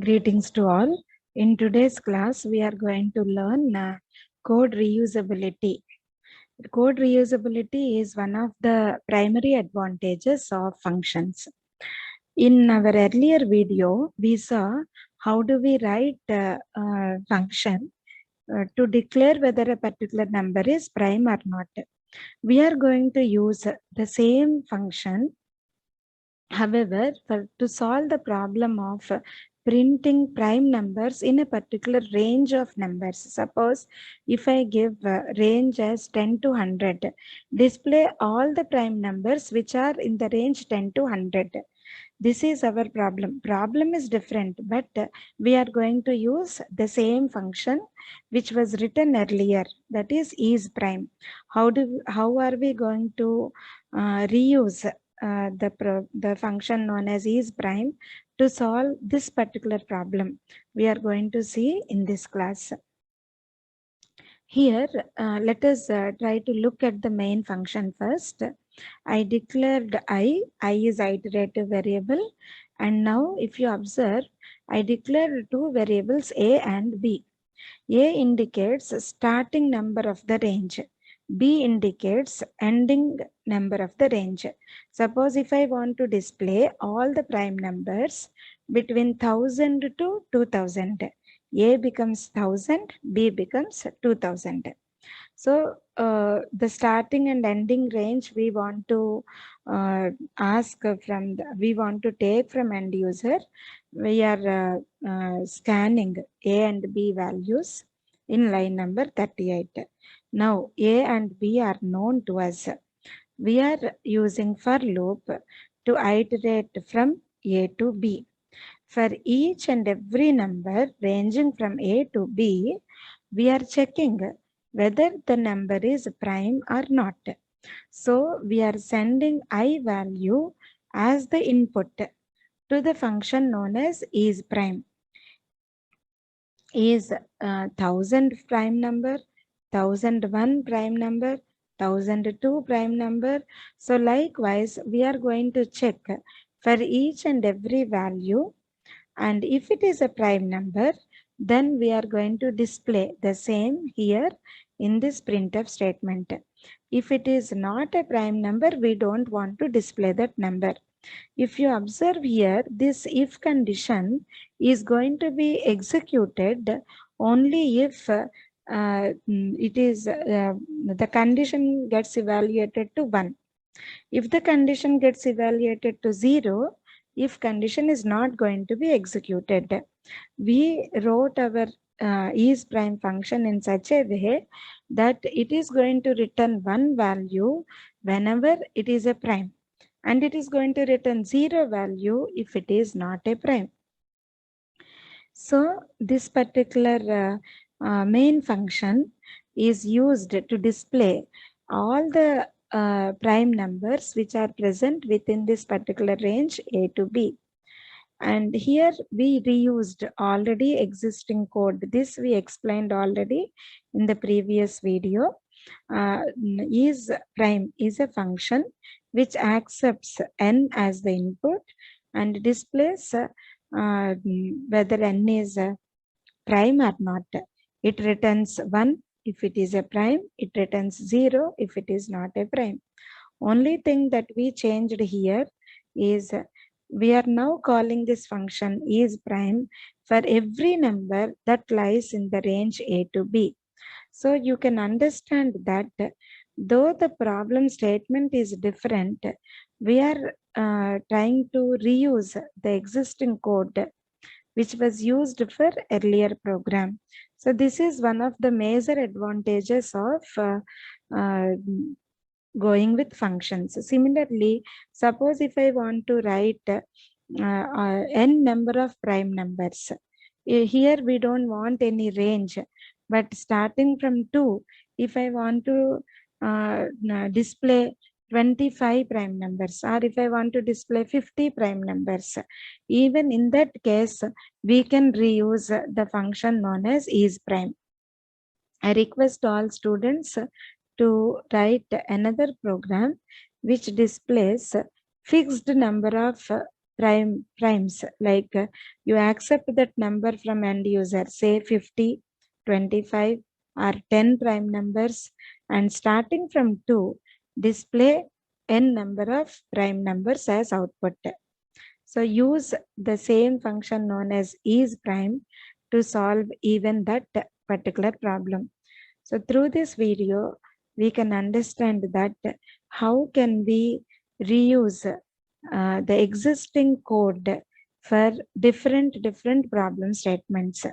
Greetings to all. In today's class, we are going to learn code reusability. Code reusability is one of the primary advantages of functions. In our earlier video, we saw how do we write a function to declare whether a particular number is prime or not. We are going to use the same function. However, to solve the problem of printing prime numbers in a particular range of numbers, suppose if I give range as 10 to 100, display all the prime numbers which are in the range 10 to 100. This is our problem. Problem is different, but we are going to use the same function which was written earlier, that is prime. How are we going to reuse the function known as is prime to solve this particular problem? We are going to see in this class. Here, let us try to look at the main function first. I declared I is iterative variable, and now if you observe, I declared two variables A and B. A indicates starting number of the range. B indicates ending number of the range. Suppose if I want to display all the prime numbers between 1000 to 2000, A becomes 1000, B becomes 2000. So the starting and ending range we want to we want to take from end user. We are scanning A and B values in line number 38. Now A and B are known to us. We are using for loop to iterate from A to B. For each and every number ranging from A to B, we are checking whether the number is prime or not. So we are sending I value as the input to the function known as is prime. Is 1000 prime number, 1001 prime number, 1002 prime number. So likewise, we are going to check for each and every value, and if it is a prime number, then we are going to display the same here in this printf statement. If it is not a prime number, we don't want to display that number. If you observe here, this if condition is going to be executed only if the condition gets evaluated to 1. If the condition gets evaluated to 0, if condition is not going to be executed. We wrote our is prime function in such a way that it is going to return one value whenever it is a prime, and it is going to return 0 value if it is not a prime. So this particular main function is used to display all the prime numbers which are present within this particular range A to B. And here we reused already existing code. This we explained already in the previous video. Is prime is a function which accepts n as the input and displays whether n is prime or not. It returns 1 if it is a prime, it returns 0 if it is not a prime. Only thing that we changed here is we are now calling this function is prime for every number that lies in the range A to B. So you can understand that though the problem statement is different, we are trying to reuse the existing code which was used for earlier program. So this is one of the major advantages of going with functions. Similarly, suppose if I want to write n number of prime numbers. Here we don't want any range, but starting from 2, if I want to display 25 prime numbers, or if I want to display 50 prime numbers, even in that case, we can reuse the function known as is prime. I request all students to write another program which displays fixed number of primes, like you accept that number from end user, say 50, 25 or 10 prime numbers, and starting from 2, display n number of prime numbers as output. So use the same function known as is prime to solve even that particular problem. So through this video, we can understand that how can we reuse the existing code for different problem statements.